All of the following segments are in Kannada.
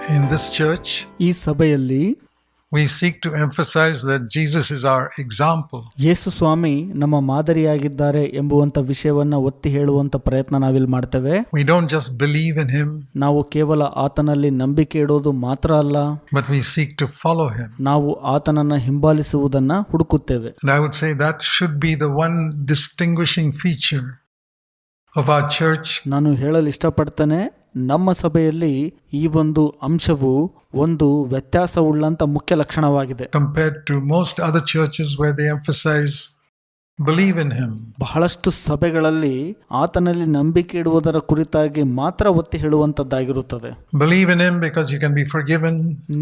In this church, ಈ ಸಭೆಯಲ್ಲಿ we seek to emphasize that Jesus is our example. ಯೇಸು ಸ್ವಾಮಿ ನಮ್ಮ ಮಾದರಿಯಾಗಿದ್ದಾರೆ ಎಂಬುವಂತ ವಿಷಯವನ್ನ ಒತ್ತಿ ಹೇಳುವಂತ ಪ್ರಯತ್ನ ನಾವಿಲ್ಲಿ ಮಾಡ್ತೇವೆ. We don't just believe in him, ನಾವು ಕೇವಲ ಆತನಲ್ಲಿ ನಂಬಿಕೆ ಇಡೋದು ಮಾತ್ರ ಅಲ್ಲ, but we seek to follow him. ನಾವು ಆತನನ್ನ ಹಿಂಬಾಲಿಸುವುದನ್ನ ಹುಡುಕುತ್ತೇವೆ. And I would say that should be the one distinguishing feature of our church. ನಾನು ಹೇಳಲು ಇಷ್ಟಪಡ್ತೇನೆ, ನಮ್ಮ ಸಭೆಯಲ್ಲಿ ಈ ಒಂದು ಅಂಶವು ಒಂದು ವ್ಯತ್ಯಾಸವುಳ್ಳಂತ ಮುಖ್ಯ ಲಕ್ಷಣವಾಗಿದೆ. Compared to most other churches where they emphasize believe in him. ಬಹಳಷ್ಟು ಸಭೆಗಳಲ್ಲಿ ಆತನಲ್ಲಿ ನಂಬಿಕೆ ಇಡುವುದರ ಕುರಿತಾಗಿ ಮಾತ್ರ ಒತ್ತಿ ಹೇಳುವಂತದ್ದಾಗಿರುತ್ತದೆ. Believe in him because you can be forgiven.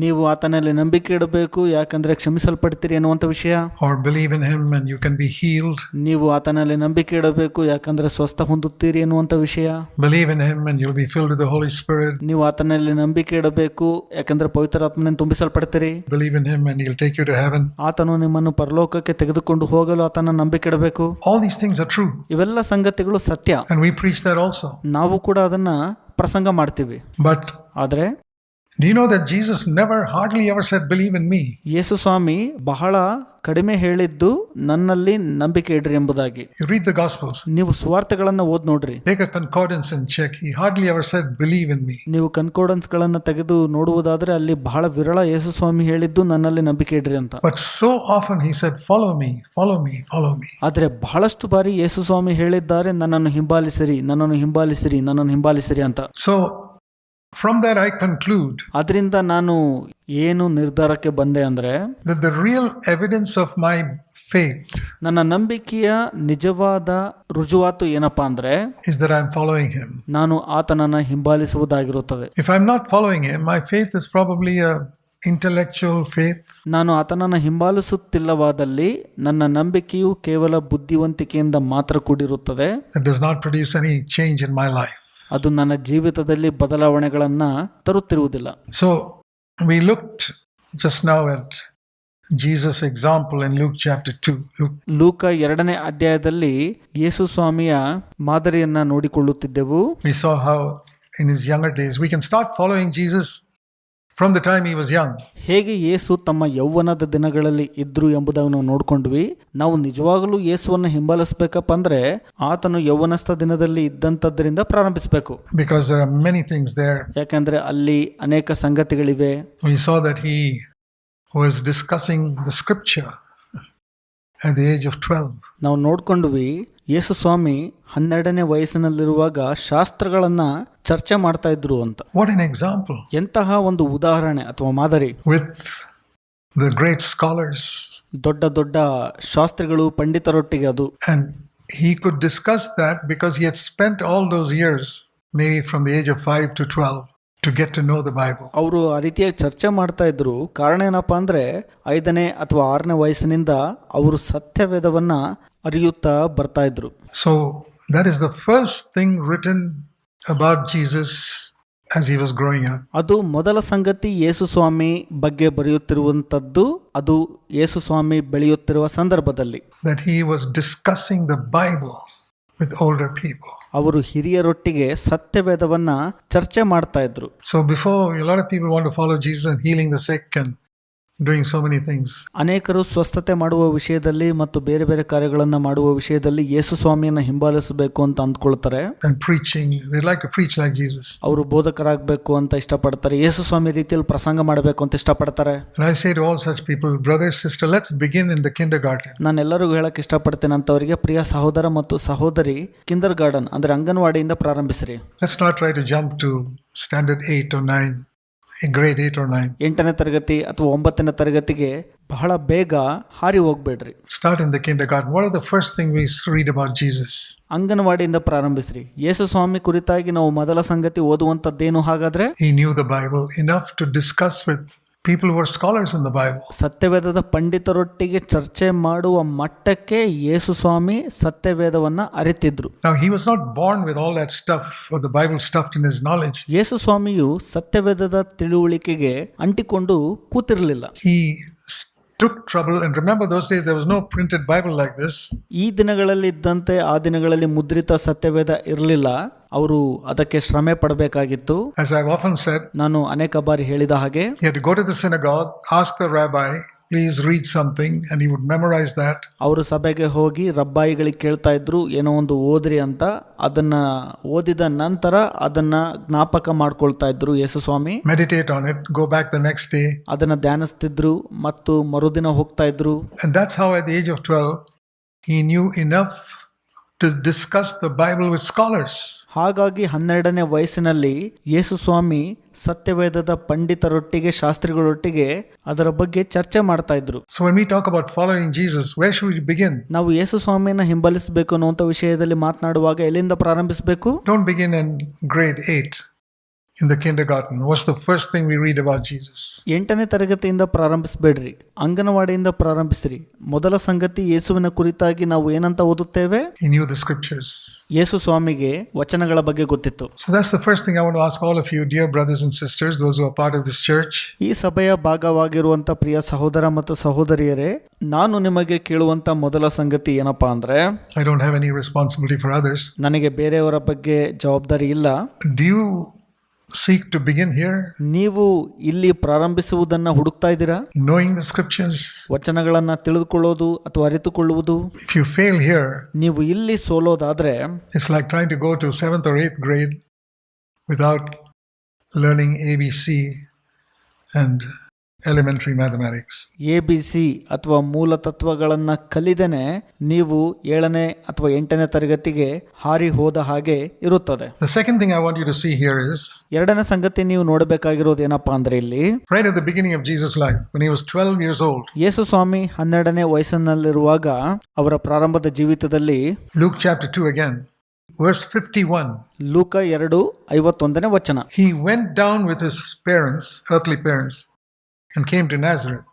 ನೀವು ಆತನಲ್ಲಿ ನಂಬಿಕೆ ಇಡಬೇಕು ಯಾಕಂದ್ರೆ ಕ್ಷಮಿಸಲ್ಪಡ್ತೀರಿ ಅನ್ನುವಂತ ವಿಷಯ. Or believe in him and you can be healed. ನೀವು ಆತನಲ್ಲಿ ನಂಬಿಕೆ ಇಡಬೇಕು ಯಾಕಂದ್ರೆ ಸ್ವಸ್ಥ ಹೊಂದುತ್ತೀರಿ ಅನ್ನುವಂತ ವಿಷಯ. Believe in him and you'll be filled with the Holy Spirit. ನೀವು ಆತನಲ್ಲಿ ನಂಬಿಕೆ ಇಡಬೇಕು ಯಾಕಂದ್ರೆ ಪವಿತ್ರಾತ್ಮನಿಂದ ತುಂಬಿಸಲ್ಪಡ್ತೀರಿ. Believe in him and he'll take you to heaven. ಆತನು ನಿಮ್ಮನ್ನು ಪರಲೋಕಕ್ಕೆ ತೆಗೆದುಕೊಂಡು ಹೋಗಲು ಆತನ ನಂಬಿಕೆ ಇಡಬೇಕು. All these things are true. ಇವೆಲ್ಲ ಸಂಗತಿಗಳು ಸತ್ಯ. And we preach that also. ನಾವು ಕೂಡ ಅದನ್ನ ಪ್ರಸಂಗ ಮಾಡ್ತೀವಿ. But ಆದ್ರೆ do you know that Jesus hardly ever said believe in me? ಯೇಸು ಸ್ವಾಮಿ ಬಹಳ ಕಡಿಮೆ ಹೇಳಿದ್ದು ನನ್ನಲ್ಲಿ ನಂಬಿಕೆ ಇಡ್ರಿ ಎಂಬುದಾಗಿ. You read the Gospels. ನೀವು ಸುವಾರ್ತೆಗಳನ್ನ ಓದ್ ನೋಡ್ರಿ. Take a concordance and check. He hardly ever said believe in me. ನೀವು ಕನ್ಕೋರ್ಡೆನ್ಸ್ ಗಳನ್ನ ತೆಗೆದು ನೋಡುವುದಾದ್ರೆ ಅಲ್ಲಿ ಬಹಳ ವಿರಳ ಯೇಸು ಸ್ವಾಮಿ ಹೇಳಿದ್ದು ನನ್ನಲ್ಲಿ ನಂಬಿಕೆ ಇಡ್ರಿ ಅಂತ. But so often he said follow me, follow me, follow me. ಆದ್ರೆ ಬಹಳಷ್ಟು ಬಾರಿ ಯೇಸು ಸ್ವಾಮಿ ಹೇಳಿದ್ದಾರೆ ನನ್ನನ್ನು ಹಿಂಬಾಲಿಸಿರಿ, ನನ್ನನ್ನು ಹಿಂಬಾಲಿಸಿರಿ, ನನ್ನನ್ನು ಹಿಂಬಾಲಿಸಿರಿ ಅಂತ. So from that I conclude ಅದರಿಂದ ನಾನು ಏನು ನಿರ್ಧಾರಕ್ಕೆ ಬಂದೆ ಅಂದ್ರೆ that the real evidence of my faith ನನ್ನ ನಂಬಿಕೆಯ ನಿಜವಾದ ರುಜುವಾತು ಏನಪ್ಪಾ ಅಂದ್ರೆ is that I'm following him. ನಾನು ಆತನನ್ನ ಹಿಂಬಾಲಿಸುವುದಾಗಿರುತ್ತದೆ. If I'm not following him, my faith is probably a intellectual faith. ನಾನು ಆತನನ್ನ ಹಿಂಬಾಲಿಸುತ್ತಿಲ್ಲವಾದಲ್ಲಿ ನನ್ನ ನಂಬಿಕೆಯು ಕೇವಲ ಬುದ್ಧಿವಂತಿಕೆಯಿಂದ ಮಾತ್ರ ಕೂಡಿರುತ್ತದೆ. It does not produce any change in my life. ಅದು ನನ್ನ ಜೀವಿತದಲ್ಲಿ ಬದಲಾವಣೆಗಳನ್ನ ತರುತ್ತಿರುವುದಿಲ್ಲ. So we looked just now at Jesus' example in Luke chapter 2. ಲೂಕ 2ನೇ ಅಧ್ಯಾಯದಲ್ಲಿ ಯೇಸು ಸ್ವಾಮಿಯ ಮಾದರಿಯನ್ನ ನೋಡಿಕೊಳ್ಳುತ್ತಿದ್ದೆವು. We saw how in his younger days we can start following Jesus from the time he was young. ಹೇಗೆ ಯೇಸು ತಮ್ಮ ಯೌವನದ ದಿನಗಳಲ್ಲಿ ಇದ್ರು ಎಂಬುದನ್ನು ನಾವು ನೋಡ್ಕೊಂಡ್ವಿ. ನಾವು ನಿಜವಾಗಲೂ ಯೇಸುವನ್ನು ಹಿಂಬಾಲಿಸಬೇಕಪ್ಪ ಅಂದ್ರೆ ಆತನು ಯೌವನಸ್ಥ ದಿನದಲ್ಲಿ ಇದ್ದಂತದ್ರಿಂದ ಪ್ರಾರಂಭಿಸಬೇಕು. Because there are many things there. ಯಾಕಂದ್ರೆ ಅಲ್ಲಿ ಅನೇಕ ಸಂಗತಿಗಳಿವೆ. We saw that he was discussing the scripture at the age of 12. ನಾವು ನೋಡ್ಕೊಂಡ್ವಿ ಯೇಸು ಸ್ವಾಮಿ 12ನೇ ವಯಸ್ಸಿನಲ್ಲಿರುವಾಗ ಶಾಸ್ತ್ರಗಳನ್ನ ಚರ್ಚೆ ಮಾಡ್ತಾ ಇದ್ರು ಅಂತ. What an example. ಎಂತಹ ಒಂದು ಉದಾಹರಣೆ ಅಥವಾ ಮಾದರಿ. With the great scholars. ದೊಡ್ಡ ದೊಡ್ಡ ಶಾಸ್ತ್ರಿಗಳು ಪಂಡಿತರೊಟ್ಟಿಗೆ ಅದು. And he could discuss that because he had spent all those years, maybe from the age of 5 to 12, to get to know the Bible. ಅವರು ಆ ರೀತಿಯಾಗಿ ಚರ್ಚೆ ಮಾಡ್ತಾ ಇದ್ರು. ಕಾರಣ ಏನಪ್ಪಾ ಅಂದ್ರೆ 5ನೇ ಅಥವಾ 6ನೇ ವಯಸ್ಸಿನಿಂದ ಅವರು ಸತ್ಯವೇದವನ್ನ ಅರಿಯುತ್ತಾ ಬರ್ತಾ ಇದ್ರು. So that is the first thing written about Jesus as he was growing up. ಅದು ಮೊದಲ ಸಂಗತಿ ಯೇಸು ಸ್ವಾಮಿ ಬಗ್ಗೆ ಬರೆಯುತ್ತಿರುವಂತದ್ದು. ಅದು ಯೇಸು ಸ್ವಾಮಿ ಬೆಳೆಯುತ್ತಿರುವ ಸಂದರ್ಭದಲ್ಲಿ that he was discussing the Bible with older people. ಅವರು ಹಿರಿಯರೊಟ್ಟಿಗೆ ಸತ್ಯವೇದವನ್ನ ಚರ್ಚೆ ಮಾಡ್ತಾ ಇದ್ರು. So before, a lot of people want to follow Jesus and healing the sick and doing so many things. ಅನೇಕರು ಸ್ವಸ್ಥತೆ ಮಾಡುವ ವಿಷಯದಲ್ಲಿ ಮತ್ತು ಬೇರೆ ಬೇರೆ ಕಾರ್ಯಗಳನ್ನ ಮಾಡುವ ವಿಷಯದಲ್ಲಿ ಯೇಸು ಸ್ವಾಮಿಯನ್ನ ಹಿಂಬಾಲಿಸಬೇಕು ಅಂತ ಅಂದ್ಕೊಳ್ತಾರೆ. And preaching, they like to preach like Jesus. ಅವರು ಬೋಧಕರಾಗಬೇಕು ಅಂತ ಇಷ್ಟಪಡ್ತಾರೆ. ಯೇಸು ಸ್ವಾಮಿ ರೀತಿಯಲ್ಲಿ ಪ್ರಸಂಗ ಮಾಡಬೇಕು ಅಂತ ಇಷ್ಟಪಡ್ತಾರೆ. And I say to all such people, brother, sister, let's begin in the kindergarten. ನಾನು ಎಲ್ಲರಿಗೂ ಹೇಳಕ್ ಇಷ್ಟಪಡ್ತೇನೆ ಅಂತವರಿಗೆ, ಪ್ರಿಯ ಸಹೋದರ ಮತ್ತು ಸಹೋದರಿ, ಕಿಂಡರ್ ಗಾರ್ಡನ್ ಅಂದ್ರೆ ಅಂಗನವಾಡಿಯಿಂದ ಪ್ರಾರಂಭಿಸ್ರಿ. Let's not try to jump to standard 8 or 9. grade 8 or 9. 8ನೇ ತರಗತಿ ಅಥವಾ 9ನೇ ತರಗತಿಗೆ ಬಹಳ ಬೇಗ ಹಾರಿ ಹೋಗ್ಬೇಡ್ರಿ. Start in the kindergarten. What are the first thing we read about Jesus? ಅಂಗನವಾಡಿಯಿಂದ ಪ್ರಾರಂಭಿಸ್ರಿ. ಯೇಸು ಸ್ವಾಮಿ ಕುರಿತಾಗಿ ನಾವು ಮೊದಲ ಸಂಗತಿ ಓದುವಂತದ್ದೇನು ಹಾಗಾದ್ರೆ? He knew the Bible enough to discuss with people who were scholars in the Bible. ಸತ್ಯವೇದದ ಪಂಡಿತರೊಟ್ಟಿಗೆ ಚರ್ಚೆ ಮಾಡುವ ಮಟ್ಟಕ್ಕೆ ಯೇಸು ಸ್ವಾಮಿ ಸತ್ಯವೇದವನ್ನ ಅರಿತಿದ್ರು. Now he was not born with all that stuff or the Bible stuffed in his knowledge. ಯೇಸು ಸ್ವಾಮಿಯು ಸತ್ಯವೇದದ ತಿಳುವಳಿಕೆಗೆ ಅಂಟಿಕೊಂಡು ಕೂತಿರಲಿಲ್ಲ. He took trouble. And remember, those days there was no printed Bible like this. ಈ ದಿನಗಳಲ್ಲಿ ಇದ್ದಂತೆ ಆ ದಿನಗಳಲ್ಲಿ ಮುದ್ರಿತ ಸತ್ಯವೇದ ಇರಲಿಲ್ಲ. ಅವರು ಅದಕ್ಕೆ ಶ್ರಮೆ ಪಡಬೇಕಾಗಿತ್ತು. As I've often said, ನಾನು ಅನೇಕ ಬಾರಿ ಹೇಳಿದ ಹಾಗೆ, he had to go to the synagogue, ask the rabbi, please read something, and he would memorize that. ಅವರು ಸಭೆಗೆ ಹೋಗಿ ರಬ್ಬಾಯಿಗಳಿಗೆ ಕೇಳ್ತಾ ಇದ್ರು, ಏನೋ ಒಂದು ಓದ್ರಿ ಅಂತ. ಅದನ್ನ ಓದಿದ ನಂತರ ಅದನ್ನ ಜ್ಞಾಪಕ ಮಾಡ್ಕೊಳ್ತಾ ಇದ್ರು ಯೇಸು ಸ್ವಾಮಿ. Meditate on it, go back the next day. ಅದನ್ನ ಧ್ಯಾನಿಸ್ತಿದ್ರು ಮತ್ತು ಮರುದಿನ ಹೋಗ್ತಾ ಇದ್ರು. And that's how at the age of 12 he knew enough to discuss the Bible with scholars. ಹಾಗಾಗಿ 12ನೇ ವಯಸ್ಸಿನಲ್ಲಿ ಯೇಸು ಸ್ವಾಮಿ ಸತ್ಯವೇದದ ಪಂಡಿತರೊಟ್ಟಿಗೆ, ಶಾಸ್ತ್ರಿಗಳೊಟ್ಟಿಗೆ ಅದರ ಬಗ್ಗೆ ಚರ್ಚೆ ಮಾಡ್ತಾ ಇದ್ರು. So when we talk about following Jesus, where should we begin? ನಾವು ಯೇಸು ಸ್ವಾಮಿಯನ್ನ ಹಿಂಬಾಲಿಸಬೇಕು ಅನ್ನುವಂಥ ವಿಷಯದಲ್ಲಿ ಮಾತನಾಡುವಾಗ ಎಲ್ಲಿಂದ ಪ್ರಾರಂಭಿಸಬೇಕು? Don't begin in grade 8 in the kindergarten. What's the first thing we read about Jesus? 8ನೇ ತರಗತಿಯಿಂದ ಪ್ರಾರಂಭಿಸಬೇಡ್ರಿ, ಅಂಗನವಾಡಿಯಿಂದ ಪ್ರಾರಂಭಿಸ್ರಿ. ಮೊದಲ ಸಂಗತಿ ಯೇಸುವಿನ ಕುರಿತಾಗಿ ನಾವು ಏನಂತ ಓದುತ್ತೇವೆ? He knew the scriptures. ಯೇಸು ಸ್ವಾಮಿಗೆ ವಚನಗಳ ಬಗ್ಗೆ ಗೊತ್ತಿತ್ತು. So that's the first thing I want to ask all of you, dear brothers and sisters, those who are part of this church. ಈ ಸಭೆಯ ಭಾಗವಾಗಿರುವಂತ ಪ್ರಿಯ ಸಹೋದರ ಮತ್ತು ಸಹೋದರಿಯರೇ, ನಾನು ನಿಮಗೆ ಕೇಳುವಂತ ಮೊದಲ ಸಂಗತಿ ಏನಪ್ಪಾ ಅಂದ್ರೆ, I don't have any responsibility for others. ನನಗೆ ಬೇರೆಯವರ ಬಗ್ಗೆ ಜವಾಬ್ದಾರಿ ಇಲ್ಲ. Do you seek to begin here? ನೀವು ಇಲ್ಲಿ ಪ್ರಾರಂಭಿಸುವುದನ್ನ ಹುಡುಕ್ತಾ ಇದ್ದೀರಾ? Knowing the scriptures? ವಚನಗಳನ್ನ ತಿಳಿದುಕೊಳ್ಳೋದು ಅಥವಾ ಅರಿತುಕೊಳ್ಳುವುದು. If you fail here, ನೀವು ಇಲ್ಲಿ ಸೋಲೋದಾದ್ರೆ, it's like trying to go to 7th or 8th grade without learning ABC and elementary mathematics. ABC ಅಥವಾ ಮೂಲ ತತ್ವಗಳನ್ನ ಕಲಿದೇನೆ ನೀವು 7ನೇ ಅಥವಾ 8ನೇ ತರಗತಿಗೆ ಹಾರಿ ಹೋದ ಹಾಗೆ ಇರುತ್ತದೆ. The second thing I want you to see here is, ಎರಡನೇ ಸಂಗತಿ ನೀವು ನೋಡಬೇಕಾಗಿರೋದು ಏನಪ್ಪಾ ಅಂದ್ರೆ, ಇಲ್ಲಿ right at the beginning of Jesus' life, when he was 12 years old, ಯೇಸು ಸ್ವಾಮಿ 12ನೇ ವಯಸ್ಸಿನಲ್ಲಿರುವಾಗ ಅವರ ಪ್ರಾರಂಭದ ಜೀವಿತದಲ್ಲಿ, Luke chapter 2 again, verse 51. ಲೂಕ 2:51ನೇ ವಚನ. He went down with his parents, earthly parents, and came to Nazareth.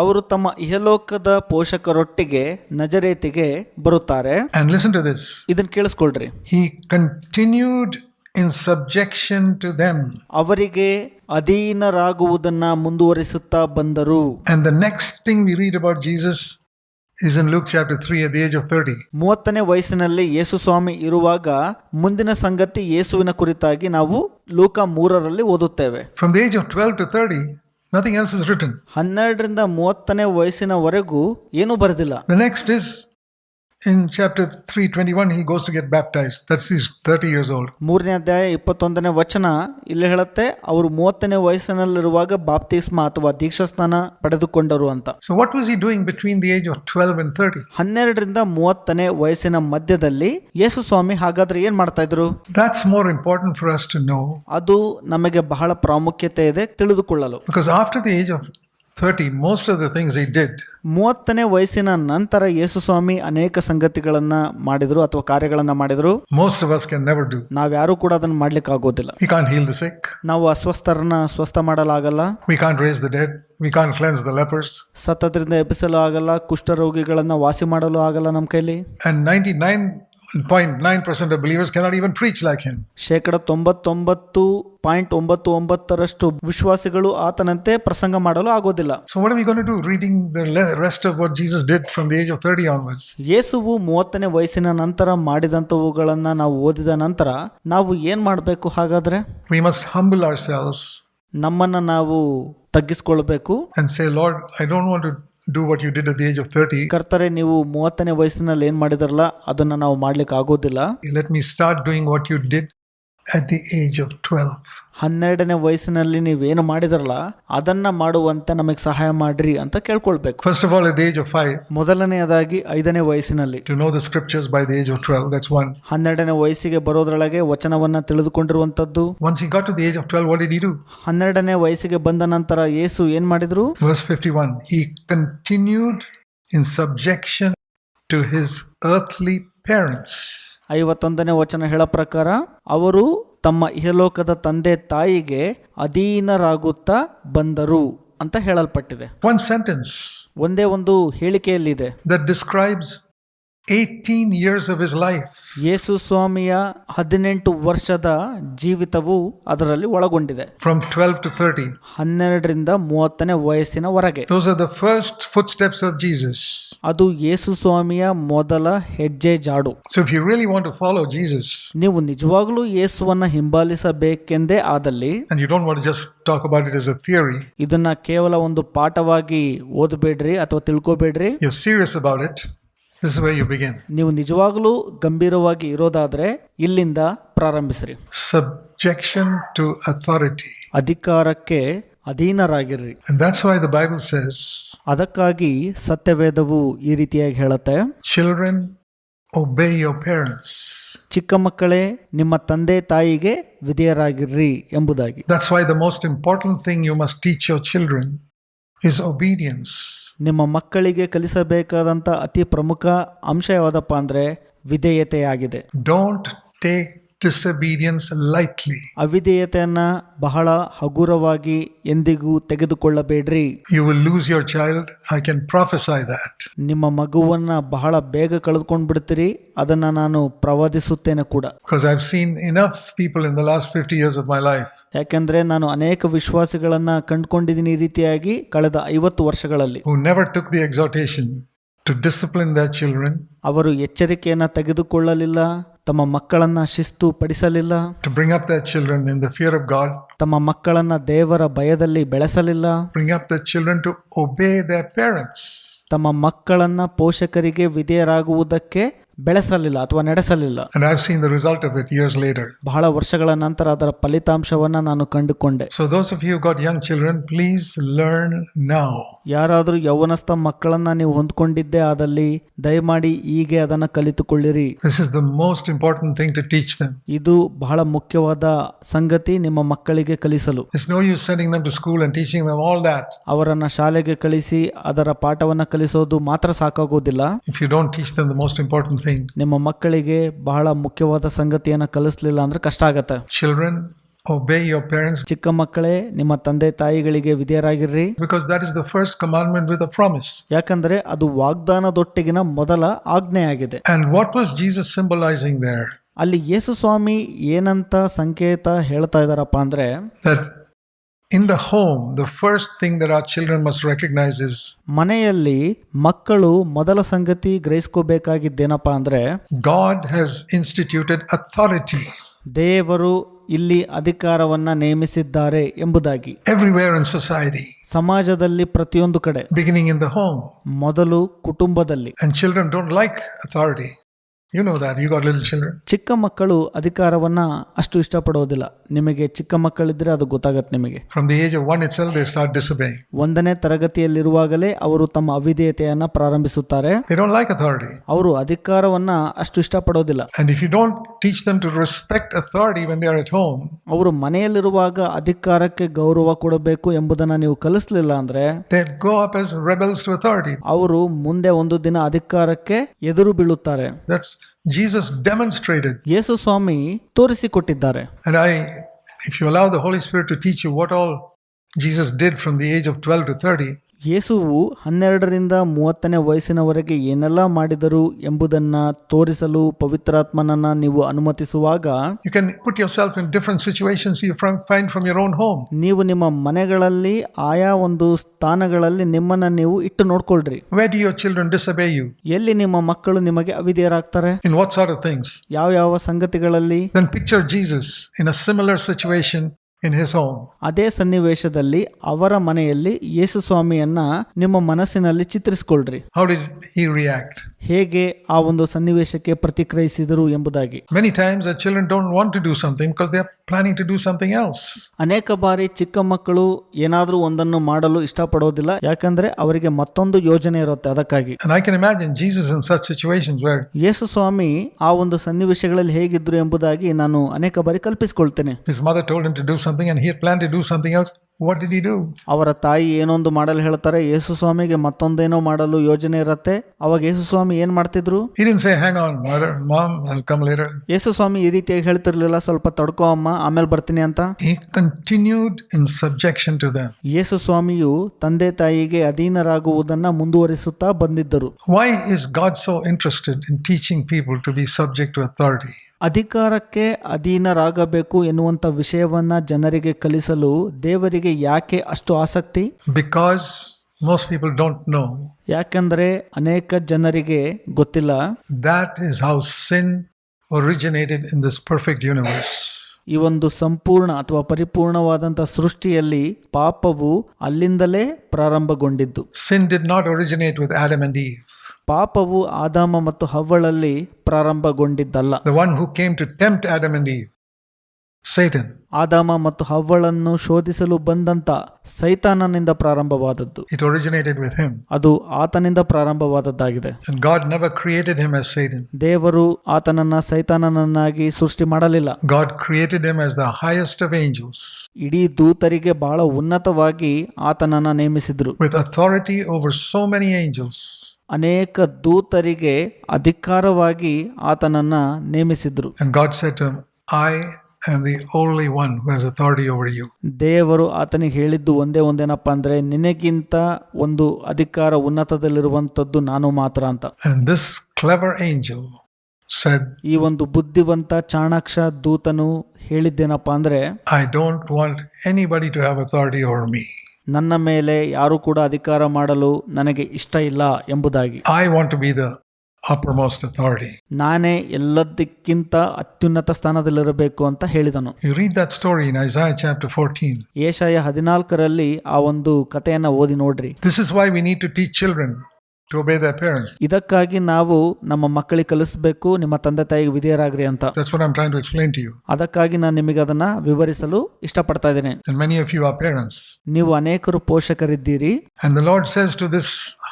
ಅವರು ತಮ್ಮ ಇಹಲೋಕದ ಪೋಷಕರೊಟ್ಟಿಗೆ ನಜರೇತಿಗೆ ಬರುತ್ತಾರೆ. And listen to this. ಇದನ್ನ ಕೇಳಿಸ್ಕೊಳ್ರಿ. He continued in subjection to them. ಅವರಿಗೆ ಅಧೀನರಾಗುವುದನ್ನ ಮುಂದುವರಿಸುತ್ತಾ ಬಂದರು. And the next thing we read about Jesus is in Luke chapter 3 at the age of 30. 30ನೇ ವಯಸ್ಸಿನಲ್ಲಿ ಯೇಸು ಸ್ವಾಮಿ ಇರುವಾಗ ಮುಂದಿನ ಸಂಗತಿ ಯೇಸುವಿನ ಕುರಿತಾಗಿ ನಾವು ಲೂಕ 3ರಲ್ಲಿ ಓದುತ್ತೇವೆ. From the age of 12 to 30, nothing else is written. 12ರಿಂದ 30ನೇ ವಯಸ್ಸಿನವರೆಗೂ ಏನೂ ಬರೆದಿಲ್ಲ. The next is in chapter 3:21, he goes to get baptized. That's he's 30 years old. 3ನೇ ಅಧ್ಯಾಯ 21ನೇ ವಚನ ಇಲ್ಲಿ ಹೇಳುತ್ತೆ, ಅವರು 30ನೇ ವಯಸ್ಸಿನಲ್ಲಿರುವಾಗ ಬಾಪ್ತಿಸ್ಮ ಅಥವಾ ದೀಕ್ಷಾಸ್ನಾನ ಪಡೆದುಕೊಂಡರು ಅಂತ. So what was he doing between the age of 12 and 30? 12ರಿಂದ 30ನೇ ವಯಸ್ಸಿನ ಮಧ್ಯದಲ್ಲಿ ಯೇಸು ಸ್ವಾಮಿ ಹಾಗಾದ್ರೆ ಏನ್ ಮಾಡ್ತಾ ಇದ್ರು? That's more important for us to know. ಅದು ನಮಗೆ ಬಹಳ ಪ್ರಾಮುಖ್ಯತೆ ಇದೆ ತಿಳಿದುಕೊಳ್ಳಲು. Because after the age of 30, most of the things he did, 30ನೇ ವಯಸ್ಸಿನ ನಂತರ ಯೇಸು ಸ್ವಾಮಿ ಅನೇಕ ಸಂಗತಿಗಳನ್ನ ಮಾಡಿದ್ರು ಅಥವಾ ಕಾರ್ಯಗಳನ್ನ ಮಾಡಿದ್ರು. most of us can never do. ನಾವ್ಯಾರು ಕೂಡ ಅದನ್ನ ಮಾಡ್ಲಿಕ್ಕೆ ಆಗೋದಿಲ್ಲ. We can't heal the sick. ನಾವು ಅಸ್ವಸ್ಥರನ್ನ ಸ್ವಸ್ಥ ಮಾಡಲಾಗಲ್ಲ. We can't raise the dead. We can't cleanse the lepers. ಸತ್ತದ್ರಿಂದ ಎಬ್ಬಿಸಲು ಆಗಲ್ಲ. ಕುಷ್ಠರೋಗಿಗಳನ್ನ ವಾಸಿ ಮಾಡಲು ಆಗಲ್ಲ ನಮ್ಮ ಕೈಲಿ. And 99.9% of believers cannot even preach like him. 99.99% ವಿಶ್ವಾಸಿಗಳು ಆತನಂತೆ ಪ್ರಸಂಗ ಮಾಡಲು ಆಗೋದಿಲ್ಲ. So what are we going to do reading the rest of what Jesus did from the age of 30 onwards? ಯೇಸುವು 30ನೇ ವಯಸ್ಸಿನ ನಂತರ ಮಾಡಿದಂತವುಗಳನ್ನ ನಾವು ಓದಿದ ನಂತರ ನಾವು ಏನ್ ಮಾಡಬೇಕು ಹಾಗಾದ್ರೆ? We must humble ourselves ನಮ್ಮನ್ನ ನಾವು ತಗ್ಗಿಸಿಕೊಳ್ಬೇಕು and say, Lord, I don't want to do what you did at the age of 30. ಕರ್ತರೆ, ನೀವು 30ನೇ ವಯಸ್ಸಿನಲ್ಲಿ ಏನ್ ಮಾಡಿದ್ರಲ್ಲ ಅದನ್ನ ನಾವು ಮಾಡ್ಲಿಕ್ಕೆ ಆಗೋದಿಲ್ಲ. Let me start doing what you did at the age of 12. 12ನೇ ವಯಸ್ಸಿನಲ್ಲಿ ನೀವೇನು ಮಾಡಿದ್ರಲ್ಲ ಅದನ್ನ ಮಾಡುವಂತೆ ನಮಗೆ ಸಹಾಯ ಮಾಡ್ರಿ ಅಂತ ಕೇಳ್ಕೊಳ್ಬೇಕು. First of all, at the age of 5, ಮೊದಲನೆಯದಾಗಿ 5ನೇ ವಯಸ್ಸಿನಲ್ಲಿ to know the scriptures by the age of 12. That's one. 12ನೇ ವಯಸ್ಸಿಗೆ ಬರೋದ್ರೊಳಗೆ ವಚನವನ್ನ ತಿಳಿದುಕೊಂಡಿರುವಂತದ್ದು. Once he got to the age of 12, what did he do? 12ನೇ ವಯಸ್ಸಿಗೆ ಬಂದ ನಂತರ ಯೇಸು ಏನ್ ಮಾಡಿದ್ರು? Verse 51, he continued in subjection to his earthly parents. 51ನೇ ವಚನ ಹೇಳೋ ಪ್ರಕಾರ ಅವರು ತಮ್ಮ ಇಹಲೋಕದ ತಂದೆ ತಾಯಿಗೆ ಅಧೀನರಾಗುತ್ತಾ ಬಂದರು ಅಂತ ಹೇಳಲ್ಪಟ್ಟಿದೆ. One sentence ಒಂದೇ ಒಂದು ಹೇಳಿಕೆಯಲ್ಲಿದೆ that describes 18 years of his life. ಯೇಸು ಸ್ವಾಮಿಯ 18 ವರ್ಷದ ಜೀವಿತವು ಅದರಲ್ಲಿ ಒಳಗೊಂಡಿದೆ. From 12 to 30. 12ರಿಂದ 30ನೇ ವಯಸ್ಸಿನವರೆಗೆ. Those are the first footsteps of Jesus. ಅದು ಯೇಸು ಸ್ವಾಮಿಯ ಮೊದಲ ಹೆಜ್ಜೆ ಜಾಡು. So if you really want to follow Jesus, ನೀವು ನಿಜವಾಗ್ಲೂ ಯೇಸುವನ್ನ ಹಿಂಬಾಲಿಸಬೇಕೆಂದೇ ಆದಲ್ಲಿ, and you don't want to just talk about it as a theory, ಇದನ್ನ ಕೇವಲ ಒಂದು ಪಾಠವಾಗಿ ಓದಬೇಡ್ರಿ ಅಥವಾ ತಿಳ್ಕೋಬೇಡ್ರಿ, you're serious about it, this is where you begin. ನೀವು ನಿಜವಾಗ್ಲೂ ಗಂಭೀರವಾಗಿ ಇರೋದಾದ್ರೆ ಇಲ್ಲಿಂದ ಪ್ರಾರಂಭಿಸ್ರಿ. Subjection to authority. ಅಧಿಕಾರಕ್ಕೆ ಅಧೀನರಾಗಿರ್ರಿ. And that's why the Bible says, ಅದಕ್ಕಾಗಿ ಸತ್ಯವೇದವು ಈ ರೀತಿಯಾಗಿ ಹೇಳುತ್ತೆ, children, obey your parents. ಚಿಕ್ಕ ಮಕ್ಕಳೇ ನಿಮ್ಮ ತಂದೆ ತಾಯಿಗೆ ವಿಧೇಯರಾಗಿರ್ರಿ ಎಂಬುದಾಗಿ. That's why the most important thing you must teach your children is obedience. ನಿಮ್ಮ ಮಕ್ಕಳಿಗೆ ಕಲಿಸಬೇಕಾದಂತ ಅತಿ ಪ್ರಮುಖ ಅಂಶ ಯಾವುದಪ್ಪ ಅಂದ್ರೆ ವಿಧೇಯತೆಯಾಗಿದೆ. Don't take disobedience lightly. ಅವಿಧೇಯತೆಯನ್ನ ಬಹಳ ಹಗುರವಾಗಿ ಎಂದಿಗೂ ತೆಗೆದುಕೊಳ್ಳಬೇಡ್ರಿ. You will lose your child, I can prophesy that. ನಿಮ್ಮ ಮಗುವನ್ನ ಬಹಳ ಬೇಗ ಕಳೆದುಕೊಂಡು ಬಿಡ್ತೀರಿ, ಅದನ್ನ ನಾನು ಪ್ರವಾದಿಸುತ್ತೇನೆ ಕೂಡ. Because I've seen enough people in the last 50 years of my life. ಯಾಕೆಂದ್ರೆ ನಾನು ಅನೇಕ ವಿಶ್ವಾಸಿಗಳನ್ನ ಕಂಡುಕೊಂಡಿದ್ದೀನಿ ಈ ರೀತಿಯಾಗಿ ಕಳೆದ 50 ವರ್ಷಗಳಲ್ಲಿ. Who never took the exhortation to discipline their children. ಅವರು ಎಚ್ಚರಿಕೆಯನ್ನ ತೆಗೆದುಕೊಳ್ಳಲಿಲ್ಲ, ತಮ್ಮ ಮಕ್ಕಳನ್ನ ಶಿಸ್ತು ಪಡಿಸಲಿಲ್ಲ, to bring up their children in the fear of God. ತಮ್ಮ ಮಕ್ಕಳನ್ನ ದೇವರ ಭಯದಲ್ಲಿ ಬೆಳೆಸಲಿಲ್ಲ, bring up their children to obey their parents. ತಮ್ಮ ಮಕ್ಕಳನ್ನ ಪೋಷಕರಿಗೆ ವಿಧೇಯರಾಗುವುದಕ್ಕೆ ಬೆಳೆಸಲಿಲ್ಲ ಅಥವಾ ನಡೆಸಲಿಲ್ಲ. And I've seen the result of it years later. ಬಹಳ ವರ್ಷಗಳ ನಂತರ ಅದರ ಫಲಿತಾಂಶವನ್ನ ನಾನು ಕಂಡುಕೊಂಡೆ. So those of you who got young children, please learn now. ಯಾರಾದರೂ ಯೌವನಸ್ಥ ಮಕ್ಕಳನ್ನ ನೀವು ಹೊಂದ್ಕೊಂಡಿದ್ದೇ ಆದಲ್ಲಿ ದಯಮಾಡಿ ಹೀಗೆ ಅದನ್ನ ಕಲಿತುಕೊಳ್ಳಿರಿ. This is the most important thing to teach them. ಇದು ಬಹಳ ಮುಖ್ಯವಾದ ಸಂಗತಿ ನಿಮ್ಮ ಮಕ್ಕಳಿಗೆ ಕಲಿಸಲು. There's no use sending them to school and teaching them all that. ಅವರನ್ನ ಶಾಲೆಗೆ ಕಳಿಸಿ ಅದರ ಪಾಠವನ್ನ ಕಲಿಸೋದು ಮಾತ್ರ ಸಾಕಾಗೋದಿಲ್ಲ. If you don't teach them the most important thing. ನಿಮ್ಮ ಮಕ್ಕಳಿಗೆ ಬಹಳ ಮುಖ್ಯವಾದ ಸಂಗತಿಯನ್ನ ಕಲಿಸಲಿಲ್ಲ ಅಂದ್ರೆ ಕಷ್ಟ ಆಗತ್ತೆ. Children, obey your parents. ಚಿಕ್ಕ ಮಕ್ಕಳೇ ನಿಮ್ಮ ತಂದೆ ತಾಯಿಗಳಿಗೆ ವಿಧೇಯರಾಗಿರ್ರಿ. Because that is the first commandment with a promise. ಯಾಕಂದ್ರೆ ಅದು ವಾಗ್ದಾನದೊಟ್ಟಿಗಿನ ಮೊದಲ ಆಜ್ಞೆಯಾಗಿದೆ. And what was Jesus symbolizing there? ಅಲ್ಲಿ ಯೇಸು ಸ್ವಾಮಿ ಏನಂತ ಸಂಕೇತ ಹೇಳ್ತಾ ಇದಾರಪ್ಪ ಅಂದ್ರೆ, that in the home, the first thing that our children must recognize is, ಮನೆಯಲ್ಲಿ ಮಕ್ಕಳು ಮೊದಲ ಸಂಗತಿ ಗ್ರಹಿಸ್ಕೋಬೇಕಾಗಿದ್ದೇನಪ್ಪ ಅಂದ್ರೆ, God has instituted authority. ದೇವರು ಇಲ್ಲಿ ಅಧಿಕಾರವನ್ನ ನೇಮಿಸಿದ್ದಾರೆ ಎಂಬುದಾಗಿ. Everywhere in society. ಸಮಾಜದಲ್ಲಿ ಪ್ರತಿಯೊಂದು ಕಡೆ. Beginning in the home. ಮೊದಲು ಕುಟುಂಬದಲ್ಲಿ. And children don't like authority. You know that. You got little children. ಚಿಕ್ಕ ಮಕ್ಕಳು ಅಧಿಕಾರವನ್ನ ಅಷ್ಟು ಇಷ್ಟಪಡೋದಿಲ್ಲ. ನಿಮಗೆ ಚಿಕ್ಕ ಮಕ್ಕಳಿದ್ರೆ ಅದು ಗೊತ್ತಾಗತ್ತೆ ನಿಮಗೆ. From the age of 1 itself they start disobeying. 1ನೇ ತರಗತಿಯಲ್ಲಿರುವಾಗಲೇ ಅವರು ತಮ್ಮ ಅವಿಧೇಯತೆಯನ್ನ ಪ್ರಾರಂಭಿಸುತ್ತಾರೆ. They don't like authority. ಅವರು ಅಧಿಕಾರವನ್ನ ಅಷ್ಟು ಇಷ್ಟಪಡೋದಿಲ್ಲ. And if you don't teach them to respect authority when they are at home, ಅವರು ಮನೆಯಲ್ಲಿರುವಾಗ ಅಧಿಕಾರಕ್ಕೆ ಗೌರವ ಕೊಡಬೇಕು ಎಂಬುದನ್ನ ನೀವು ಕಲಿಸಲಿಲ್ಲ ಅಂದ್ರೆ, they go up as rebels to authority. ಅವರು ಮುಂದೆ ಒಂದು ದಿನ ಅಧಿಕಾರಕ್ಕೆ ಎದುರು ಬೀಳುತ್ತಾರೆ. That's Jesus demonstrated. Yesu Swami ತೋರಿಸಿಕೊಟ್ಟಿದ್ದಾರೆ. And if you allow the Holy Spirit to teach you what all Jesus did from the age of 12 to 30, ಯೇಸುವು 12ರಿಂದ 30ನೇ ವಯಸ್ಸಿನವರೆಗೆ ಏನೆಲ್ಲ ಮಾಡಿದರು ಎಂಬುದನ್ನ ತೋರಿಸಲು ಪವಿತ್ರಾತ್ಮನನ್ನ ನೀವು ಅನುಮತಿಸುವಾಗ, you can put yourself in different situations you find from your own home. ನೀವು ನಿಮ್ಮ ಮನೆಗಳಲ್ಲಿ ಆಯಾ ಒಂದು ಸ್ಥಾನಗಳಲ್ಲಿ ನಿಮ್ಮನ್ನ ನೀವು ಇಟ್ಟು ನೋಡ್ಕೊಳ್ರಿ. Where do your children disobey you? ಎಲ್ಲಿ ನಿಮ್ಮ ಮಕ್ಕಳು ನಿಮಗೆ ಅವಿಧೇಯರಾಗ್ತಾರೆ? In what sort of things? ಯಾವ ಸಂಗತಿಗಳಲ್ಲಿ? Then picture Jesus in a similar situation in his home. ಅದೇ ಸನ್ನಿವೇಶದಲ್ಲಿ ಅವರ ಮನೆಯಲ್ಲಿ ಯೇಸು ಸ್ವಾಮಿಯನ್ನ ನಿಮ್ಮ ಮನಸ್ಸಿನಲ್ಲಿ ಚಿತ್ರಿಸಿಕೊಳ್ಳ್ರಿ. How did he react? ಹೇಗೆ ಆ ಒಂದು ಸನ್ನಿವೇಶಕ್ಕೆ ಪ್ರತಿಕ್ರಿಯಿಸಿದರು ಎಂಬುದಾಗಿ. Many times the children don't want to do something because they are planning to do something else. ಅನೇಕ ಬಾರಿ ಚಿಕ್ಕ ಮಕ್ಕಳು ಏನಾದ್ರೂ ಒಂದನ್ನು ಮಾಡಲು ಇಷ್ಟಪಡೋದಿಲ್ಲ, ಯಾಕಂದ್ರೆ ಅವರಿಗೆ ಮತ್ತೊಂದು ಯೋಜನೆ ಇರುತ್ತೆ ಅದಕ್ಕಾಗಿ. And I can imagine Jesus in such situations where ಯೇಸು ಸ್ವಾಮಿ ಆ ಒಂದು ಸನ್ನಿವೇಶಗಳಲ್ಲಿ ಹೇಗಿದ್ರು ಎಂಬುದಾಗಿ ನಾನು ಅನೇಕ ಬಾರಿ ಕಲ್ಪಿಸಿಕೊಳ್ತೇನೆ. his mother told him to do something and he had planned to do something else. What did he do? ಅವರ ತಾಯಿ ಏನೊಂದು ಮಾಡಲು ಹೇಳ್ತಾರೆ, ಯೇಸು ಸ್ವಾಮಿಗೆ ಮತ್ತೊಂದೇನೋ ಮಾಡಲು ಯೋಜನೆ ಇರುತ್ತೆ. ಅವಾಗ ಯೇಸು ಸ್ವಾಮಿ ಏನ್ ಮಾಡ್ತಿದ್ರು? He didn't say, hang on mom, I'll come later. ಯೇಸು ಸ್ವಾಮಿ ಈ ರೀತಿಯಾಗಿ ಹೇಳ್ತಿರ್ಲಿಲ್ಲ, ಸ್ವಲ್ಪ ತಡ್ಕೋ ಅಮ್ಮ, ಆಮೇಲೆ ಬರ್ತೀನಿ ಅಂತ. He continued in subjection to them. ಯೇಸು ಸ್ವಾಮಿಯು ತಂದೆ ತಾಯಿಗೆ ಅಧೀನರಾಗುವುದನ್ನ ಮುಂದುವರಿಸುತ್ತಾ ಬಂದಿದ್ದರು. Why is God so interested in teaching people to be subject to authority? ಅಧಿಕಾರಕ್ಕೆ ಅಧೀನರಾಗಬೇಕು ಎನ್ನುವಂತ ವಿಷಯವನ್ನ ಜನರಿಗೆ ಕಲಿಸಲು ದೇವರಿಗೆ ಯಾಕೆ ಅಷ್ಟು ಆಸಕ್ತಿ? Because most people don't know. ಯಾಕೆಂದರೆ ಅನೇಕ ಜನರಿಗೆ ಗೊತ್ತಿಲ್ಲ. That is how sin originated in this perfect universe. ಈ ಒಂದು ಸಂಪೂರ್ಣ ಅಥವಾ ಪರಿಪೂರ್ಣವಾದಂಥ ಸೃಷ್ಟಿಯಲ್ಲಿ ಪಾಪವು ಅಲ್ಲಿಂದಲೇ ಪ್ರಾರಂಭಗೊಂಡಿದ್ದು. Sin did not originate with Adam and Eve. ಪಾಪವು ಆದಾಮ ಮತ್ತು ಹವ್ವಳಲ್ಲಿ ಪ್ರಾರಂಭಗೊಂಡಿದ್ದಲ್ಲ. The one who came to tempt Adam and Eve, Satan. ಆದಾಮ ಮತ್ತು ಹವ್ವಳನ್ನು ಶೋಧಿಸಲು ಬಂದಂತ ಸೈತಾನನಿಂದ ಪ್ರಾರಂಭವಾದದ್ದು. It originated with him. ಅದು ಆತನಿಂದ ಪ್ರಾರಂಭವಾದದ್ದಾಗಿದೆ. And God never created him as Satan. ದೇವರು ಆತನನ್ನ ಸೈತಾನನನ್ನಾಗಿ ಸೃಷ್ಟಿ ಮಾಡಲಿಲ್ಲ. God created him as the highest of angels. ಇಡೀ ದೂತರಿಗೆ ಬಹಳ ಉನ್ನತವಾಗಿ ಆತನನ್ನ ನೇಮಿಸಿದ್ರು. With authority over so many angels. ಅನೇಕ ದೂತರಿಗೆ ಅಧಿಕಾರವಾಗಿ ಆತನನ್ನ ನೇಮಿಸಿದ್ರು. And God said to him, I am the only one who has authority over you. ದೇವರು ಆತನಿಗೆ ಹೇಳಿದ್ದು ಒಂದೇನಪ್ಪ ಅಂದ್ರೆ, ನಿನಗಿಂತ ಒಂದು ಅಧಿಕಾರ ಉನ್ನತದಲ್ಲಿರುವಂತದ್ದು ನಾನು ಮಾತ್ರ ಅಂತ. And this clever angel said, ಈ ಒಂದು ಬುದ್ಧಿವಂತ ಚಾಣಾಕ್ಷ ದೂತನು ಹೇಳಿದ್ದೇನಪ್ಪ ಅಂದ್ರೆ, I don't want anybody to have authority over me. ನನ್ನ ಮೇಲೆ ಯಾರು ಕೂಡ ಅಧಿಕಾರ ಮಾಡಲು ನನಗೆ ಇಷ್ಟ ಇಲ್ಲ ಎಂಬುದಾಗಿ. I want to be the uppermost authority. ನಾನೇ ಎಲ್ಲದಕ್ಕಿಂತ ಅತ್ಯುನ್ನತ ಸ್ಥಾನದಲ್ಲಿರಬೇಕು ಅಂತ ಹೇಳಿದನು. You read that story in Isaiah chapter 14. ಯೆಶಾಯ 14ರಲ್ಲಿ ಆ ಒಂದು ಕಥೆಯನ್ನ ಓದಿ ನೋಡ್ರಿ. This is why we need to teach children to obey their parents. ಇದಕ್ಕಾಗಿ ನಾವು ನಮ್ಮ ಮಕ್ಕಳಿಗೆ ಕಲಿಸಬೇಕು, ನಿಮ್ಮ ತಂದೆ ತಾಯಿಗೆ ವಿಧೇಯರಾಗ್ರಿ ಅಂತ. That's what I'm trying to explain to you. ಅದಕ್ಕಾಗಿ ನಾನು ನಿಮಗೆ ಅದನ್ನ ವಿವರಿಸಲು ಇಷ್ಟಪಡ್ತಾ ಇದ್ದೇನೆ. And many of you are parents. ನೀವು ಅನೇಕರು ಪೋಷಕರಿದ್ದೀರಿ. And the Lord says to this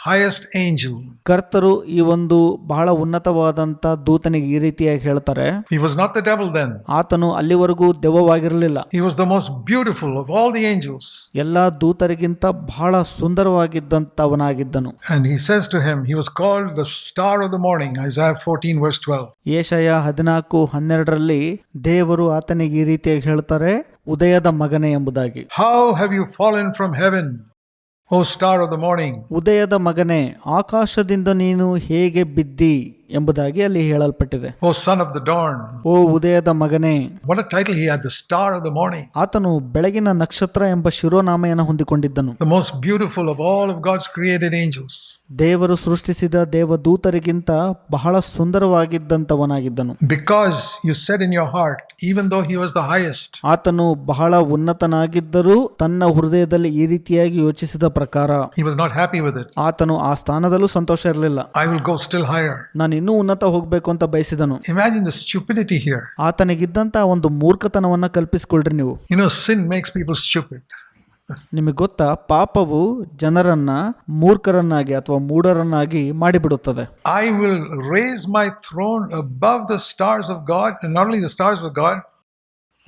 highest angel, ಕರ್ತರು ಈ ಒಂದು ಬಹಳ ಉನ್ನತವಾದಂತ ದೂತನಿಗೆ ಈ ರೀತಿಯಾಗಿ ಹೇಳ್ತಾರೆ. he was not the devil then. ಆತನು ಅಲ್ಲಿವರೆಗೂ ದೆವ್ವವಾಗಿರಲಿಲ್ಲ. He was the most beautiful of all the angels. ಎಲ್ಲಾ ದೂತರಿಗಿಂತ ಬಹಳ ಸುಂದರವಾಗಿದ್ದಂತವನಾಗಿದ್ದನು. And he says to him, he was called the star of the morning, Isaiah 14 verse 12. ಯೆಶಾಯ 14:12ರಲ್ಲಿ ದೇವರು ಆತನಿಗೆ ಈ ರೀತಿಯಾಗಿ ಹೇಳ್ತಾರೆ, ಉದಯದ ಮಗನೇ ಎಂಬುದಾಗಿ. How have you fallen from heaven, O star of the morning? ಉದಯದ ಮಗನೇ, ಆಕಾಶದಿಂದ ನೀನು ಹೇಗೆ ಬಿದ್ದಿ ಎಂಬುದಾಗಿ ಅಲ್ಲಿ ಹೇಳಲ್ಪಟ್ಟಿದೆ. O son of the dawn. ಓ ಉದಯದ ಮಗನೇ. What a title he had, the star of the morning. ಆತನು ಬೆಳಗಿನ ನಕ್ಷತ್ರ ಎಂಬ ಶಿರೋನಾಮೆಯನ್ನು ಹೊಂದಿಕೊಂಡಿದ್ದನು. The most beautiful of all of God's created angels. ದೇವರು ಸೃಷ್ಟಿಸಿದ ದೇವದೂತರಿಗಿಂತ ಬಹಳ ಸುಂದರವಾಗಿದ್ದಂತವನಾಗಿದ್ದನು. Because you said in your heart, even though he was the highest. ಆತನು ಬಹಳ ಉನ್ನತನಾಗಿದ್ದರೂ ತನ್ನ ಹೃದಯದಲ್ಲಿ ಈ ರೀತಿಯಾಗಿ ಯೋಚಿಸಿದ ಪ್ರಕಾರ He was not happy with it. ಆತನು ಆ ಸ್ಥಾನದಲ್ಲೂ ಸಂತೋಷ ಇರಲಿಲ್ಲ. I will go still higher. ನಾನು ಇನ್ನೂ ಉನ್ನತ ಹೋಗ್ಬೇಕು ಅಂತ ಬಯಸಿದನು. Imagine the stupidity here. ಆತನಿಗಿದ್ದಂತ ಒಂದು ಮೂರ್ಖತನವನ್ನ ಕಲ್ಪಿಸಿಕೊಳ್ಳ್ರಿ ನೀವು. You know, sin makes people stupid. ನಿಮಗೆ ಗೊತ್ತಾ, ಪಾಪವು ಜನರನ್ನ ಮೂರ್ಖರನ್ನಾಗಿ ಅಥವಾ ಮೂಢರನ್ನಾಗಿ ಮಾಡಿಬಿಡುತ್ತದೆ. I will raise my throne above the stars of God, and not only the stars of God.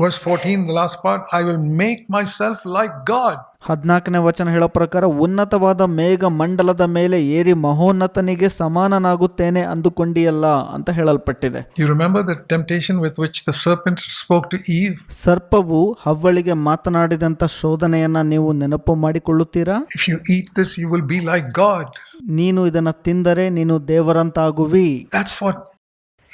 Verse 14, the last part, I will make myself like God. 14ನೇ ವಚನ ಹೇಳೋ ಪ್ರಕಾರ, ಉನ್ನತವಾದ ಮೇಘ ಮಂಡಲದ ಮೇಲೆ ಏರಿ ಮಹೋನ್ನತನಿಗೆ ಸಮಾನನಾಗುತ್ತೇನೆ ಅಂದುಕೊಂಡಿಯಲ್ಲ ಅಂತ ಹೇಳಲ್ಪಟ್ಟಿದೆ. You remember the temptation with which the serpent spoke to Eve? ಸರ್ಪವು ಹವ್ವಳಿಗೆ ಮಾತನಾಡಿದಂತ ಶೋಧನೆಯನ್ನ ನೀವು ನೆನಪು ಮಾಡಿಕೊಳ್ಳುತ್ತೀರಾ? If you eat this, you will be like God. ನೀನು ಇದನ್ನ ತಿಂದರೆ ನೀನು ದೇವರಂತಾಗುವಿ. That's what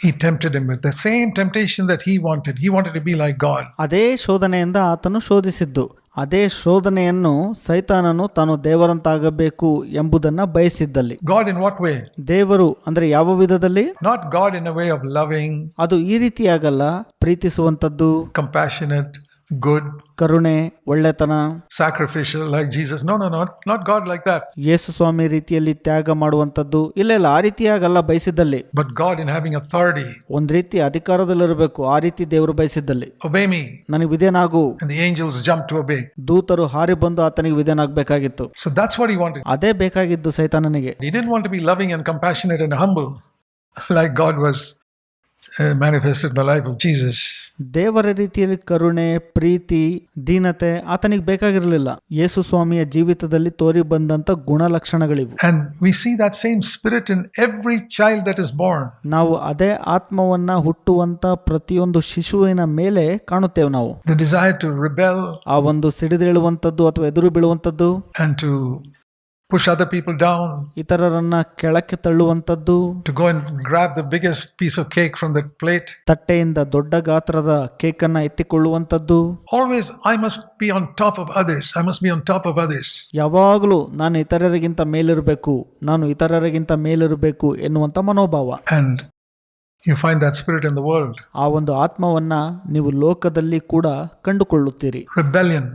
he tempted him with, the same temptation that he wanted. He wanted to be like God. ಅದೇ ಶೋಧನೆಯಿಂದ ಆತನು ಶೋಧಿಸಿದ್ದು. ಅದೇ ಶೋಧನೆಯನ್ನು ಸೈತಾನನು ತಾನು ದೇವರಂತಾಗಬೇಕು ಎಂಬುದನ್ನ ಬಯಸಿದ್ದಲ್ಲಿ. God in what way? ದೇವರು ಅಂದ್ರೆ ಯಾವ ವಿಧದಲ್ಲಿ? Not God in a way of loving. ಅದು ಈ ರೀತಿಯಾಗಲ್ಲ, ಪ್ರೀತಿಸುವಂತದ್ದು, compassionate, good, ಕರುಣೆ, ಒಳ್ಳೆತನ, sacrificial like Jesus. No, not God like that. ಯೇಸು ಸ್ವಾಮಿ ರೀತಿಯಲ್ಲಿ ತ್ಯಾಗ ಮಾಡುವಂತದ್ದು ಇಲ್ಲ, ಆ ರೀತಿಯಾಗಲ್ಲ ಬಯಸಿದ್ದಲ್ಲಿ. But God in having authority. ಒಂದ್ ರೀತಿ ಅಧಿಕಾರದಲ್ಲಿರಬೇಕು, ಆ ರೀತಿ ದೇವರು ಬಯಸಿದ್ದಲ್ಲಿ. Obey me. ನನಗೆ ವಿಧೇಯನಾಗು. And the angels jumped to obey. ದೂತರು ಹಾರಿ ಬಂದು ಆತನಿಗೆ ವಿಧೇಯನಾಗಬೇಕಾಗಿತ್ತು. So that's what he wanted. ಅದೇ ಬೇಕಾಗಿದ್ದು ಸೈತಾನನಿಗೆ. He didn't want to be loving and compassionate and humble like God was. manifested in the life of Jesus. ದೇವರ ರೀತಿಯಲ್ಲಿ ಕರುಣೆ, ಪ್ರೀತಿ, ದೀನತೆ ಆತನಿಗೆ ಬೇಕಾಗಿರಲಿಲ್ಲ. ಯೇಸು ಸ್ವಾಮಿಯ ಜೀವಿತದಲ್ಲಿ ತೋರಿ ಬಂದಂತ ಗುಣಲಕ್ಷಣಗಳಿವು. And we see that same spirit in every child that is born. ನಾವು ಅದೇ ಆತ್ಮವನ್ನ ಹುಟ್ಟುವಂತ ಪ್ರತಿಯೊಂದು ಶಿಶುವಿನ ಮೇಲೆ ಕಾಣುತ್ತೇವೆ ನಾವು. The desire to rebel, ಆ ಒಂದು ಸಿಡಿದೇಳುವಂಥದ್ದು ಅಥವಾ ಎದುರು ಬೀಳುವಂಥದ್ದು, and to push other people down, ಇತರರನ್ನ ಕೆಳಕ್ಕೆ ತಳ್ಳುವಂಥದ್ದು, to go and grab the biggest piece of cake from the plate. ತಟ್ಟೆಯಿಂದ ದೊಡ್ಡ ಗಾತ್ರದ ಕೇಕನ್ನು ಎತ್ತಿಕೊಳ್ಳುವಂಥದ್ದು. Always, I must be on top of others. I must be on top of others. ಯಾವಾಗಲೂ ನಾನು ಇತರರಿಗಿಂತ ಮೇಲಿರಬೇಕು, ನಾನು ಇತರರಿಗಿಂತ ಮೇಲಿರಬೇಕು ಎನ್ನುವಂಥ ಮನೋಭಾವ. And you find that spirit in the world. ಆ ಒಂದು ಆತ್ಮವನ್ನ ನೀವು ಲೋಕದಲ್ಲಿ ಕೂಡ ಕಂಡುಕೊಳ್ಳುತ್ತೀರಿ. Rebellion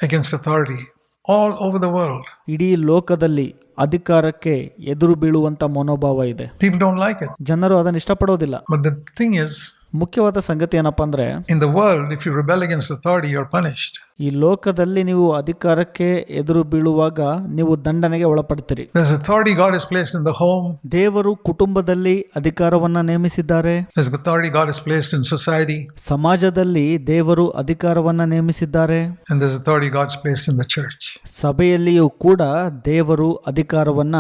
against authority all over the world. ಇಡೀ ಲೋಕದಲ್ಲಿ ಅಧಿಕಾರಕ್ಕೆ ಎದುರು ಬೀಳುವಂತ ಮನೋಭಾವ ಇದೆ. People don't like it. ಜನರು ಅದನ್ನು ಇಷ್ಟಪಡೋದಿಲ್ಲ. But the thing is, ಮುಖ್ಯವಾದ ಸಂಗತಿ ಏನಪ್ಪಾ ಅಂದ್ರೆ, in the world, if you rebel against authority, you're punished. ಈ ಲೋಕದಲ್ಲಿ ನೀವು ಅಧಿಕಾರಕ್ಕೆ ಎದುರು ಬೀಳುವಾಗ ನೀವು ದಂಡನೆಗೆ ಒಳಪಡ್ತೀರಿ. There's authority God has placed in the home. ದೇವರು ಕುಟುಂಬದಲ್ಲಿ ಅಧಿಕಾರವನ್ನ ನೇಮಿಸಿದ್ದಾರೆ. There's authority God has placed in society. ಸಮಾಜದಲ್ಲಿ ದೇವರು ಅಧಿಕಾರವನ್ನ ನೇಮಿಸಿದ್ದಾರೆ. And there's authority God's placed in the church. ಸಭೆಯಲ್ಲಿಯೂ ಕೂಡ ದೇವರು ಅಧಿಕಾರವನ್ನ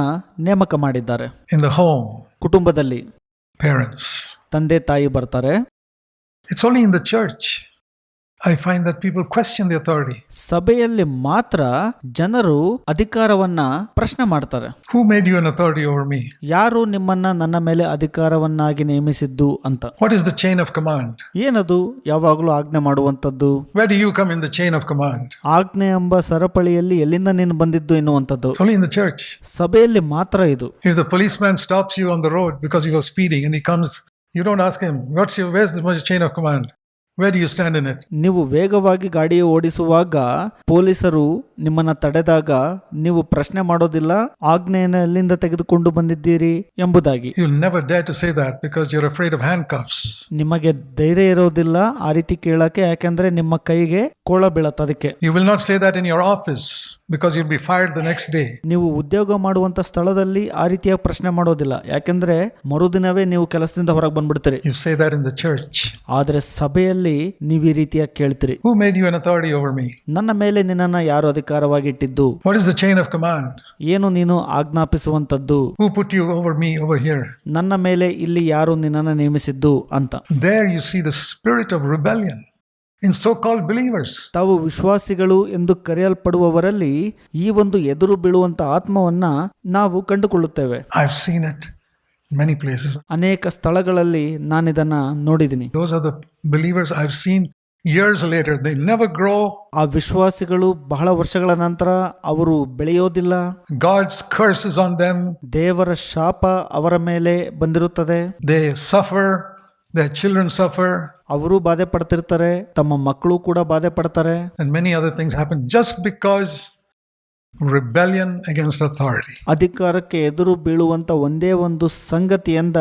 ನೇಮಕ ಮಾಡಿದ್ದಾರೆ. In the home, ಕುಟುಂಬದಲ್ಲಿ parents. ತಂದೆ ತಾಯಿ ಬರ್ತಾರೆ. It's only in the church I find that people question the authority. ಸಭೆಯಲ್ಲಿ ಮಾತ್ರ ಜನರು ಅಧಿಕಾರವನ್ನ ಪ್ರಶ್ನೆ ಮಾಡ್ತಾರೆ. Who made you an authority over me? ಯಾರು ನಿಮ್ಮನ್ನ ನನ್ನ ಮೇಲೆ ಅಧಿಕಾರವನ್ನಾಗಿ ನೇಮಿಸಿದ್ದು ಅಂತ. What is the chain of command? ಏನದು? ಯಾವಾಗಲೂ ಆಜ್ಞೆ ಮಾಡುವಂತದ್ದು. Where do you come in the chain of command? ಆಜ್ಞೆ ಎಂಬ ಸರಪಳಿಯಲ್ಲಿ ಎಲ್ಲಿಂದ ನೀನು ಬಂದಿದ್ದು ಎನ್ನುವಂಥದ್ದು Only in the church. ಸಭೆಯಲ್ಲಿ ಮಾತ್ರ ಇದು. If the policeman stops you on the road because you were speeding and he comes, you don't ask him, where's the chain of command? Where do you stand in it? ನೀವು ವೇಗವಾಗಿ ಗಾಡಿ ಓಡಿಸುವಾಗ ಪೊಲೀಸರು ನಿಮ್ಮನ್ನ ತಡೆದಾಗ ನೀವು ಪ್ರಶ್ನೆ ಮಾಡೋದಿಲ್ಲ, ಆಜ್ಞೆಯನ್ನು ಎಲ್ಲಿಂದ ತೆಗೆದುಕೊಂಡು ಬಂದಿದ್ದೀರಿ ಎಂಬುದಾಗಿ. You'll never dare to say that because you're afraid of handcuffs. ನಿಮಗೆ ಧೈರ್ಯ ಇರೋದಿಲ್ಲ ಆ ರೀತಿ ಕೇಳಕ್ಕೆ, ಯಾಕೆಂದ್ರೆ ನಿಮ್ಮ ಕೈಗೆ ಕೋಳ ಬೀಳತ್ತೆ. ಅದಕ್ಕೆ You will not say that in your office because you'll be fired the next day. ನೀವು ಉದ್ಯೋಗ ಮಾಡುವಂತ ಸ್ಥಳದಲ್ಲಿ ಆ ರೀತಿಯ ಪ್ರಶ್ನೆ ಮಾಡೋದಿಲ್ಲ, ಯಾಕೆಂದ್ರೆ ಮರುದಿನವೇ ನೀವು ಕೆಲಸದಿಂದ ಹೊರಗೆ ಬಂದ್ಬಿಡ್ತೀರಿ. You say that in the church. ಆದ್ರೆ ಸಭೆಯಲ್ಲಿ ನೀವು ಈ ರೀತಿಯ ಕೇಳ್ತೀರಿ, Who made you an authority over me? ನನ್ನ ಮೇಲೆ ನಿನ್ನನ್ನ ಯಾರು ಅಧಿಕಾರವಾಗಿ ಇಟ್ಟಿದ್ದು? What is the chain of command? ಏನು ನೀನು ಆಜ್ಞಾಪಿಸುವಂತದ್ದು? Who put you over me over here? ನನ್ನ ಮೇಲೆ ಇಲ್ಲಿ ಯಾರು ನಿನ್ನನ್ನ ನೇಮಿಸಿದ್ದು ಅಂತ. There you see the spirit of rebellion in so-called believers. ತಾವು ವಿಶ್ವಾಸಿಗಳು ಎಂದು ಕರೆಯಲ್ಪಡುವವರಲ್ಲಿ ಈ ಒಂದು ಎದುರು ಬೀಳುವಂತ ಆತ್ಮವನ್ನ ನಾವು ಕಂಡುಕೊಳ್ಳುತ್ತೇವೆ. I've seen it in many places. ಅನೇಕ ಸ್ಥಳಗಳಲ್ಲಿ ನಾನಿದನ್ನ ನೋಡಿದ್ದೀನಿ. Those are the believers I've seen years later. They never grow. ಆ ವಿಶ್ವಾಸಿಗಳು ಬಹಳ ವರ್ಷಗಳ ನಂತರ ಅವರು ಬೆಳೆಯೋದಿಲ್ಲ. God's curse is on them. ದೇವರ ಶಾಪ ಅವರ ಮೇಲೆ ಬಂದಿರುತ್ತದೆ. They suffer. Their children suffer. ಅವರು ಬಾಧೆ ಪಡ್ತಿರ್ತಾರೆ, ತಮ್ಮ ಮಕ್ಕಳು ಕೂಡ ಬಾಧೆ ಪಡ್ತಾರೆ. And many other things happen just because rebellion against authority. ಅಧಿಕಾರಕ್ಕೆ ಎದುರು ಬೀಳುವಂತ ಒಂದೇ ಒಂದು ಸಂಗತಿಯಿಂದ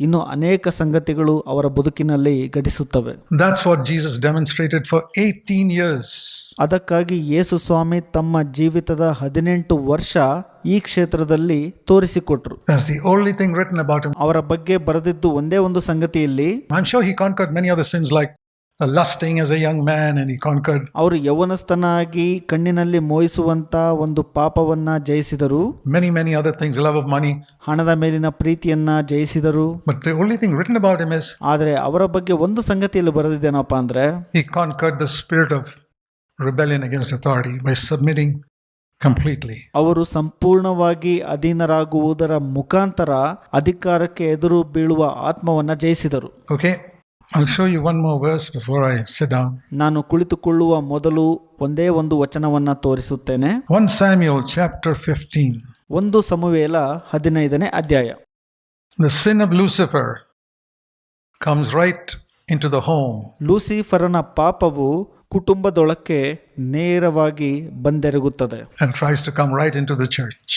ಇನ್ನು ಅನೇಕ ಸಂಗತಿಗಳು ಅವರ ಬದುಕಿನಲ್ಲಿ ಘಟಿಸುತ್ತವೆ. That's what Jesus demonstrated for 18 years. ಅದಕ್ಕಾಗಿ ಯೇಸು ಸ್ವಾಮಿ ತಮ್ಮ ಜೀವಿತದ 18 ವರ್ಷ ಈ ಕ್ಷೇತ್ರದಲ್ಲಿ ತೋರಿಸಿಕೊಟ್ರು. That's the only thing written about him. ಅವರ ಬಗ್ಗೆ ಬರೆದಿದ್ದು ಒಂದೇ ಒಂದು ಸಂಗತಿಯಲ್ಲಿ. I'm sure he conquered many other sins like lusting as a young man, and he conquered. ಅವರು ಯೌವನಸ್ಥನಾಗಿ ಕಣ್ಣಿನಲ್ಲಿ ಮೋಹಿಸುವಂತ ಒಂದು ಪಾಪವನ್ನ ಜಯಿಸಿದರು. Many other things, love of money. ಹಣದ ಮೇಲಿನ ಪ್ರೀತಿಯನ್ನ ಜಯಿಸಿದರು. But the only thing written about him is ಆದರೆ ಅವರ ಬಗ್ಗೆ ಒಂದು ಸಂಗತಿಯಲ್ಲಿ ಬರೆದಿದ್ದೇನಪ್ಪ ಅಂದ್ರೆ, he conquered the spirit of rebellion against authority by submitting completely. ಅವರು ಸಂಪೂರ್ಣವಾಗಿ ಅಧೀನರಾಗುವುದರ ಮುಖಾಂತರ ಅಧಿಕಾರಕ್ಕೆ ಎದುರು ಬೀಳುವ ಆತ್ಮವನ್ನ ಜಯಿಸಿದರು. Okay, I'll show you one more verse before I sit down. ನಾನು ಕುಳಿತುಕೊಳ್ಳುವ ಮೊದಲು ಒಂದೇ ಒಂದು ವಚನವನ್ನ ತೋರಿಸುತ್ತೇನೆ. 1 Samuel chapter 15. 1 ಸಮುವೇಲ 15ನೇ ಅಧ್ಯಾಯ. The sin of Lucifer comes right into the home. ಲೂಸಿಫರನ ಪಾಪವು ಕುಟುಂಬದೊಳಕ್ಕೆ ನೇರವಾಗಿ ಬಂದೆರಗುತ್ತದೆ. And tries to come right into the church.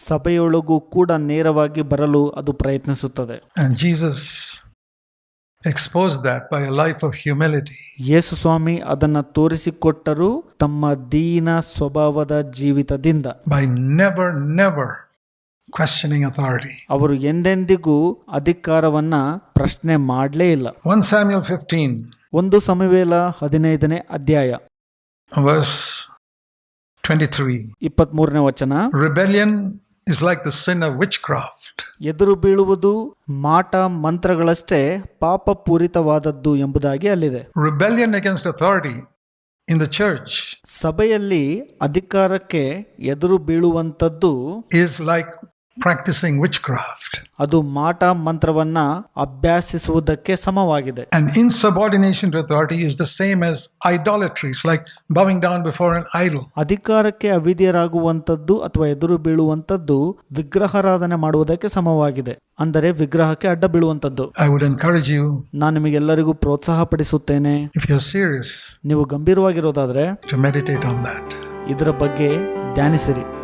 ಸಭೆಯೊಳಗೂ ಕೂಡ ನೇರವಾಗಿ ಬರಲು ಅದು ಪ್ರಯತ್ನಿಸುತ್ತದೆ. And Jesus exposed that by a life of humility. ಯೇಸು ಸ್ವಾಮಿ ಅದನ್ನ ತೋರಿಸಿಕೊಟ್ಟರು ತಮ್ಮ ದೀನ ಸ್ವಭಾವದ ಜೀವಿತದಿಂದ. By never questioning authority. ಅವರು ಎಂದೆಂದಿಗೂ ಅಧಿಕಾರವನ್ನ ಪ್ರಶ್ನೆ ಮಾಡಲೇ ಇಲ್ಲ. 1 Samuel 15, 1 ಸಮುವೇಲ 15ನೇ ಅಧ್ಯಾಯ verse 23. 23ನೇ ವಚನ. Rebellion is like the sin of witchcraft. ಎದುರು ಬೀಳುವುದು ಮಾಟ ಮಂತ್ರಗಳಷ್ಟೇ ಪಾಪಪೂರಿತವಾದದ್ದು ಎಂಬುದಾಗಿ ಅಲ್ಲಿದೆ. Rebellion against authority in the church ಸಭೆಯಲ್ಲಿ ಅಧಿಕಾರಕ್ಕೆ ಎದುರು ಬೀಳುವಂಥದ್ದು is like practicing witchcraft. ಅದು ಮಾಟ ಮಂತ್ರವನ್ನ ಅಭ್ಯಾಸಿಸುವುದಕ್ಕೆ ಸಮವಾಗಿದೆ. And insubordination to authority is the same as idolatry. It's like bowing down before an idol. ಅಧಿಕಾರಕ್ಕೆ ಅವಿಧೇಯರಾಗುವಂಥದ್ದು ಅಥವಾ ಎದುರು ಬೀಳುವಂಥದ್ದು ವಿಗ್ರಹಾರಾಧನೆ ಮಾಡುವುದಕ್ಕೆ ಸಮವಾಗಿದೆ. ಅಂದರೆ ವಿಗ್ರಹಕ್ಕೆ ಅಡ್ಡ ಬೀಳುವಂಥದ್ದು. I would encourage you, ನಾನು ನಿಮಗೆಲ್ಲರಿಗೂ ಪ್ರೋತ್ಸಾಹ ಪಡಿಸುತ್ತೇನೆ, if you're serious, ನೀವು ಗಂಭೀರವಾಗಿರೋದಾದ್ರೆ to meditate on that. ಇದರ ಬಗ್ಗೆ ಧ್ಯಾನಿಸಿರಿ.